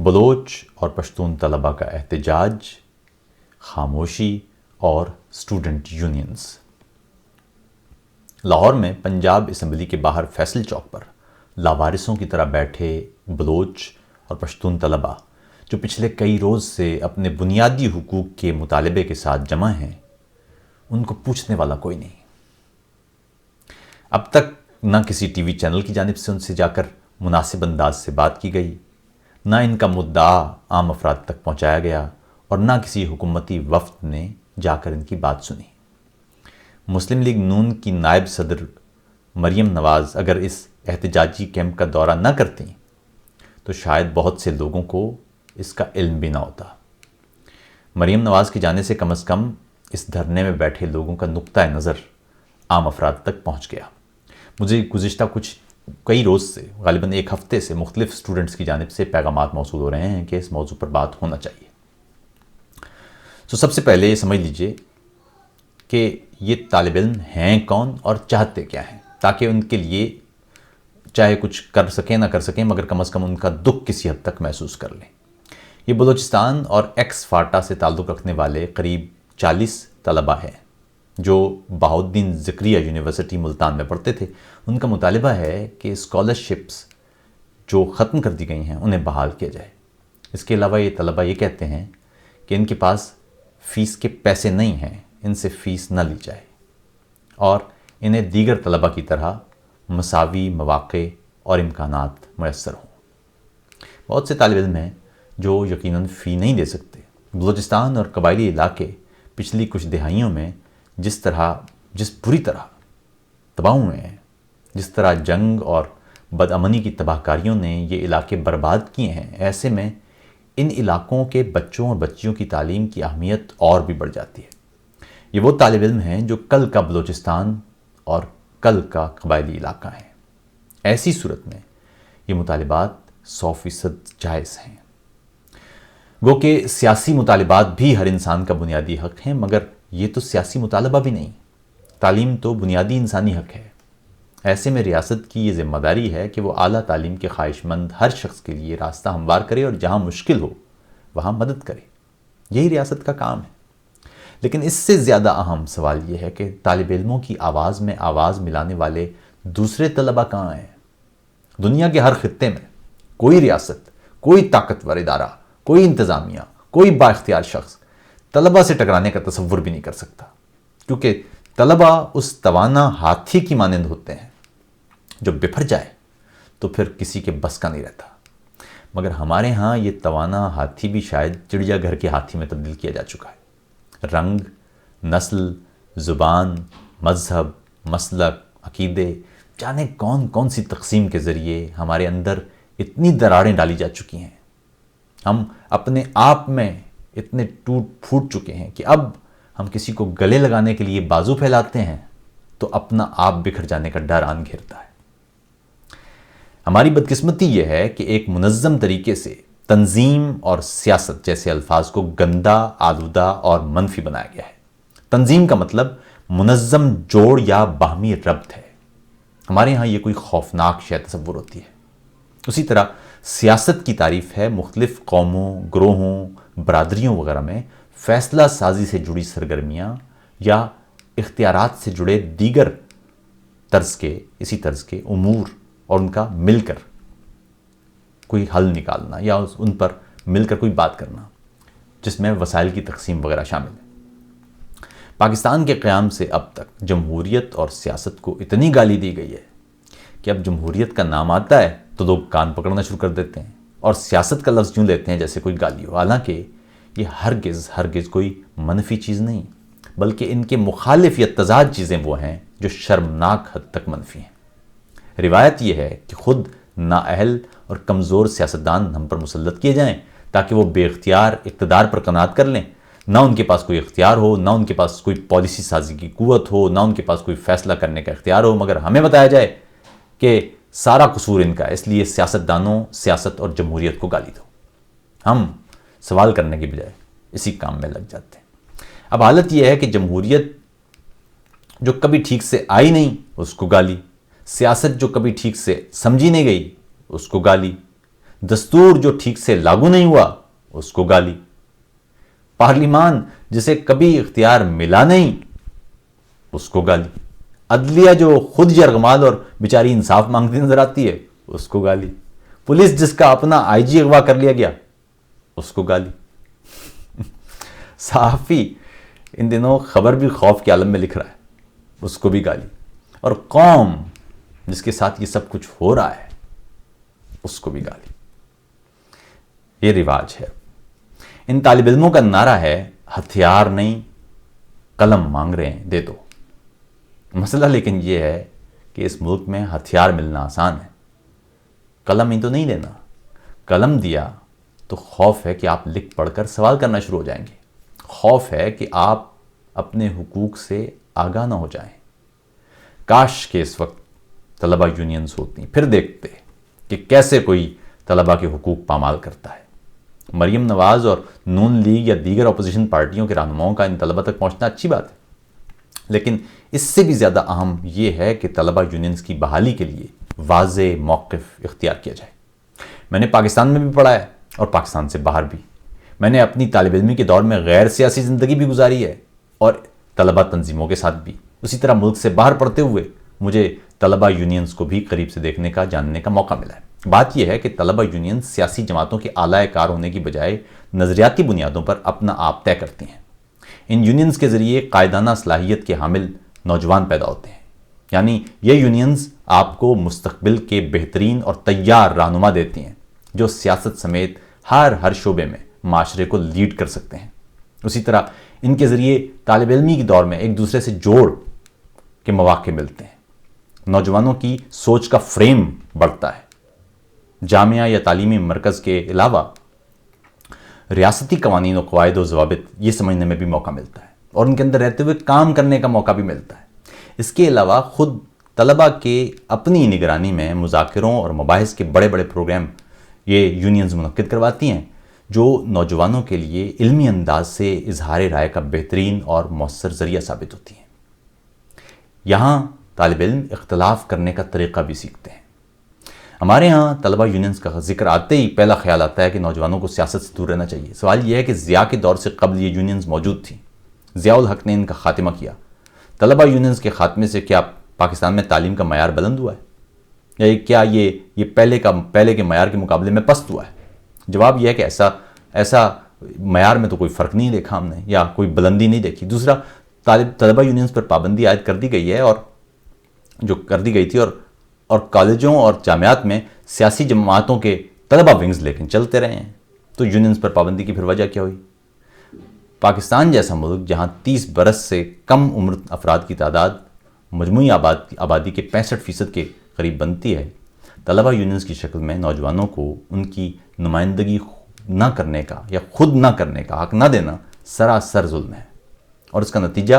بلوچ اور پشتون طلباء کا احتجاج، خاموشی اور اسٹوڈنٹ یونینز۔ لاہور میں پنجاب اسمبلی کے باہر فیصل چوک پر لاوارثوں کی طرح بیٹھے بلوچ اور پشتون طلباء جو پچھلے کئی روز سے اپنے بنیادی حقوق کے مطالبے کے ساتھ جمع ہیں، ان کو پوچھنے والا کوئی نہیں۔ اب تک نہ کسی ٹی وی چینل کی جانب سے ان سے جا کر مناسب انداز سے بات کی گئی، نہ ان کا مدعا عام افراد تک پہنچایا گیا، اور نہ کسی حکومتی وفد نے جا کر ان کی بات سنی۔ مسلم لیگ نون کی نائب صدر مریم نواز اگر اس احتجاجی کیمپ کا دورہ نہ کرتیں تو شاید بہت سے لوگوں کو اس کا علم بھی نہ ہوتا۔ مریم نواز کے جانے سے کم از کم اس دھرنے میں بیٹھے لوگوں کا نقطہ نظر عام افراد تک پہنچ گیا۔ مجھے گزشتہ کئی روز سے، غالباً ایک ہفتے سے، مختلف اسٹوڈنٹس کی جانب سے پیغامات موصول ہو رہے ہیں کہ اس موضوع پر بات ہونا چاہیے۔ سب سے پہلے یہ سمجھ لیجئے کہ یہ طالب علم ہیں کون اور چاہتے کیا ہیں، تاکہ ان کے لیے چاہے کچھ کر سکیں نہ کر سکیں مگر کم از کم ان کا دکھ کسی حد تک محسوس کر لیں۔ یہ بلوچستان اور ایکس فاٹا سے تعلق رکھنے والے قریب 40 طلباء ہیں جو بہاؤالدین زکریا یونیورسٹی ملتان میں پڑھتے تھے۔ ان کا مطالبہ ہے کہ اسکالرشپس جو ختم کر دی گئی ہیں انہیں بحال کیا جائے۔ اس کے علاوہ یہ طلباء یہ کہتے ہیں کہ ان کے پاس فیس کے پیسے نہیں ہیں، ان سے فیس نہ لی جائے اور انہیں دیگر طلباء کی طرح مساوی مواقع اور امکانات میسر ہوں۔ بہت سے طالب علم ہیں جو یقیناً فی نہیں دے سکتے۔ بلوچستان اور قبائلی علاقے پچھلی کچھ دہائیوں میں جس بری طرح تباہ ہوئے ہیں، جس طرح جنگ اور بدامنی کی تباہ کاریوں نے یہ علاقے برباد کیے ہیں، ایسے میں ان علاقوں کے بچوں اور بچیوں کی تعلیم کی اہمیت اور بھی بڑھ جاتی ہے۔ یہ وہ طالب علم ہیں جو کل کا بلوچستان اور کل کا قبائلی علاقہ ہیں۔ ایسی صورت میں یہ مطالبات 100% جائز ہیں۔ گو کہ سیاسی مطالبات بھی ہر انسان کا بنیادی حق ہیں، مگر یہ تو سیاسی مطالبہ بھی نہیں۔ تعلیم تو بنیادی انسانی حق ہے۔ ایسے میں ریاست کی یہ ذمہ داری ہے کہ وہ اعلیٰ تعلیم کے خواہش مند ہر شخص کے لیے راستہ ہموار کرے اور جہاں مشکل ہو وہاں مدد کرے۔ یہی ریاست کا کام ہے۔ لیکن اس سے زیادہ اہم سوال یہ ہے کہ طالب علموں کی آواز میں آواز ملانے والے دوسرے طلباء کہاں ہیں؟ دنیا کے ہر خطے میں کوئی ریاست، کوئی طاقتور ادارہ، کوئی انتظامیہ، کوئی بااختیار شخص طلباء سے ٹکرانے کا تصور بھی نہیں کر سکتا، کیونکہ طلباء اس توانا ہاتھی کی مانند ہوتے ہیں جو بپھر جائے تو پھر کسی کے بس کا نہیں رہتا۔ مگر ہمارے ہاں یہ توانا ہاتھی بھی شاید چڑیا گھر کے ہاتھی میں تبدیل کیا جا چکا ہے۔ رنگ، نسل، زبان، مذہب، مسلک، عقیدے، جانے کون سی تقسیم کے ذریعے ہمارے اندر اتنی دراڑیں ڈالی جا چکی ہیں، ہم اپنے آپ میں اتنے ٹوٹ پھوٹ چکے ہیں کہ اب ہم کسی کو گلے لگانے کے لیے بازو پھیلاتے ہیں تو اپنا آپ بکھر جانے کا ڈر آن گھیرتا ہے۔ ہماری بدقسمتی یہ ہے کہ ایک منظم طریقے سے تنظیم اور سیاست جیسے الفاظ کو گندا، آلودہ اور منفی بنایا گیا ہے۔ تنظیم کا مطلب منظم جوڑ یا باہمی ربط ہے۔ ہمارے ہاں یہ کوئی خوفناک شے تصور ہوتی ہے۔ اسی طرح سیاست کی تعریف ہے مختلف قوموں، گروہوں، برادریوں وغیرہ میں فیصلہ سازی سے جڑی سرگرمیاں یا اختیارات سے جڑے دیگر اسی طرز کے امور اور ان کا مل کر کوئی حل نکالنا یا ان پر مل کر کوئی بات کرنا، جس میں وسائل کی تقسیم وغیرہ شامل ہے۔ پاکستان کے قیام سے اب تک جمہوریت اور سیاست کو اتنی گالی دی گئی ہے کہ اب جمہوریت کا نام آتا ہے تو لوگ کان پکڑنا شروع کر دیتے ہیں اور سیاست کا لفظ یوں لیتے ہیں جیسے کوئی گالی ہو، حالانکہ یہ ہرگز کوئی منفی چیز نہیں، بلکہ ان کے مخالف یا تضاد چیزیں وہ ہیں جو شرمناک حد تک منفی ہیں۔ روایت یہ ہے کہ خود نااہل اور کمزور سیاستدان ہم پر مسلط کیے جائیں تاکہ وہ بے اختیار اقتدار پر قناعت کر لیں، نہ ان کے پاس کوئی اختیار ہو، نہ ان کے پاس کوئی پالیسی سازی کی قوت ہو، نہ ان کے پاس کوئی فیصلہ کرنے کا اختیار ہو، مگر ہمیں بتایا جائے کہ سارا قصور ان کا ہے، اس لیے سیاستدانوں، سیاست اور جمہوریت کو گالی دو۔ ہم سوال کرنے کی بجائے اسی کام میں لگ جاتے ہیں۔ اب حالت یہ ہے کہ جمہوریت جو کبھی ٹھیک سے آئی نہیں اس کو گالی، سیاست جو کبھی ٹھیک سے سمجھی نہیں گئی اس کو گالی، دستور جو ٹھیک سے لاگو نہیں ہوا اس کو گالی، پارلیمان جسے کبھی اختیار ملا نہیں اس کو گالی، عدلیہ جو خود یرغمال اور بیچاری انصاف مانگتی نظر آتی ہے اس کو گالی، پولیس جس کا اپنا آئی جی اغوا کر لیا گیا اس کو گالی، صحافی ان دنوں خبر بھی خوف کے عالم میں لکھ رہا ہے اس کو بھی گالی، اور قوم جس کے ساتھ یہ سب کچھ ہو رہا ہے اس کو بھی گالی۔ یہ رواج ہے۔ ان طالب علموں کا نعرہ ہے ہتھیار نہیں قلم مانگ رہے ہیں دے دو۔ مسئلہ لیکن یہ ہے کہ اس ملک میں ہتھیار ملنا آسان ہے، قلم ہی تو نہیں دینا۔ قلم دیا تو خوف ہے کہ آپ لکھ پڑھ کر سوال کرنا شروع ہو جائیں گے، خوف ہے کہ آپ اپنے حقوق سے آگاہ نہ ہو جائیں۔ کاش کہ اس وقت طلبہ یونینز ہوتی، پھر دیکھتے کہ کیسے کوئی طلبہ کے حقوق پامال کرتا ہے۔ مریم نواز اور نون لیگ یا دیگر اپوزیشن پارٹیوں کے رہنماؤں کا ان طلبہ تک پہنچنا اچھی بات ہے، لیکن اس سے بھی زیادہ اہم یہ ہے کہ طلبہ یونینز کی بحالی کے لیے واضح موقف اختیار کیا جائے۔ میں نے پاکستان میں بھی پڑھا ہے اور پاکستان سے باہر بھی۔ میں نے اپنی طالب علمی کے دور میں غیر سیاسی زندگی بھی گزاری ہے اور طلبہ تنظیموں کے ساتھ بھی۔ اسی طرح ملک سے باہر پڑھتے ہوئے مجھے طلبہ یونینز کو بھی قریب سے دیکھنے کا، جاننے کا موقع ملا ہے۔ بات یہ ہے کہ طلبہ یونینز سیاسی جماعتوں کے اعلی کار ہونے کی بجائے نظریاتی بنیادوں پر اپنا آپ طے کرتی ہیں۔ ان یونینز کے ذریعے قائدانہ صلاحیت کے حامل نوجوان پیدا ہوتے ہیں، یعنی یہ یونینز آپ کو مستقبل کے بہترین اور تیار رہنما دیتی ہیں جو سیاست سمیت ہر شعبے میں معاشرے کو لیڈ کر سکتے ہیں۔ اسی طرح ان کے ذریعے طالب علمی کے دور میں ایک دوسرے سے جوڑ کے مواقع ملتے ہیں، نوجوانوں کی سوچ کا فریم بڑھتا ہے۔ جامعہ یا تعلیمی مرکز کے علاوہ ریاستی قوانین و قواعد و ضوابط یہ سمجھنے میں بھی موقع ملتا ہے اور ان کے اندر رہتے ہوئے کام کرنے کا موقع بھی ملتا ہے۔ اس کے علاوہ خود طلبہ کے اپنی نگرانی میں مذاکروں اور مباحث کے بڑے بڑے پروگرام یہ یونینز منعقد کرواتی ہیں جو نوجوانوں کے لیے علمی انداز سے اظہار رائے کا بہترین اور مؤثر ذریعہ ثابت ہوتی ہیں۔ یہاں طالب علم اختلاف کرنے کا طریقہ بھی سیکھتے ہیں۔ ہمارے ہاں طلبہ یونینز کا ذکر آتے ہی پہلا خیال آتا ہے کہ نوجوانوں کو سیاست سے دور رہنا چاہیے۔ سوال یہ ہے کہ ضیاء کے دور سے قبل یہ یونینز موجود تھیں، ضیاء الحق نے ان کا خاتمہ کیا۔ طلبہ یونینز کے خاتمے سے کیا پاکستان میں تعلیم کا معیار بلند ہوا ہے یا کیا یہ پہلے کے معیار کے مقابلے میں پست ہوا ہے؟ جواب یہ ہے کہ ایسا معیار میں تو کوئی فرق نہیں دیکھا ہم نے یا کوئی بلندی نہیں دیکھی۔ دوسرا، طلبہ یونینز پر پابندی عائد کر دی گئی ہے اور جو کر دی گئی تھی اور کالجوں اور جامعات میں سیاسی جماعتوں کے طلبہ ونگز لیکن چلتے رہے ہیں، تو یونینز پر پابندی کی پھر وجہ کیا ہوئی؟ پاکستان جیسا ملک جہاں 30 برس سے کم عمر افراد کی تعداد مجموعی آبادی کے 65% کے قریب بنتی ہے، طلبہ یونینز کی شکل میں نوجوانوں کو ان کی نمائندگی نہ کرنے کا یا خود نہ کرنے کا حق نہ دینا سراسر ظلم ہے، اور اس کا نتیجہ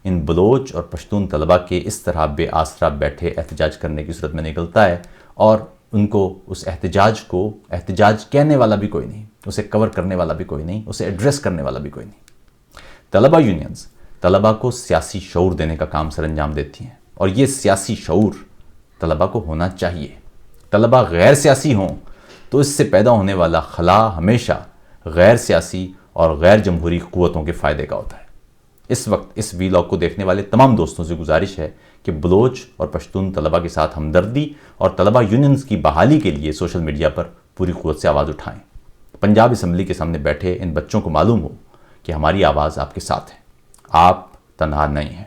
ان بلوچ اور پشتون طلبہ کے اس طرح بے آسرا بیٹھے احتجاج کرنے کی صورت میں نکلتا ہے، اور ان کو اس احتجاج کہنے والا بھی کوئی نہیں، اسے کور کرنے والا بھی کوئی نہیں، اسے ایڈریس کرنے والا بھی کوئی نہیں۔ طلبہ یونینز طلبہ کو سیاسی شعور دینے کا کام سر انجام دیتی ہیں، اور یہ سیاسی شعور طلبہ کو ہونا چاہیے۔ طلبہ غیر سیاسی ہوں تو اس سے پیدا ہونے والا خلا ہمیشہ غیر سیاسی اور غیر جمہوری قوتوں کے فائدے کا ہوتا ہے۔ اس وقت اس ویلاگ کو دیکھنے والے تمام دوستوں سے گزارش ہے کہ بلوچ اور پشتون طلبہ کے ساتھ ہمدردی اور طلبہ یونینز کی بحالی کے لیے سوشل میڈیا پر پوری قوت سے آواز اٹھائیں۔ پنجاب اسمبلی کے سامنے بیٹھے ان بچوں کو معلوم ہو کہ ہماری آواز آپ کے ساتھ ہے، آپ تنہا نہیں ہیں۔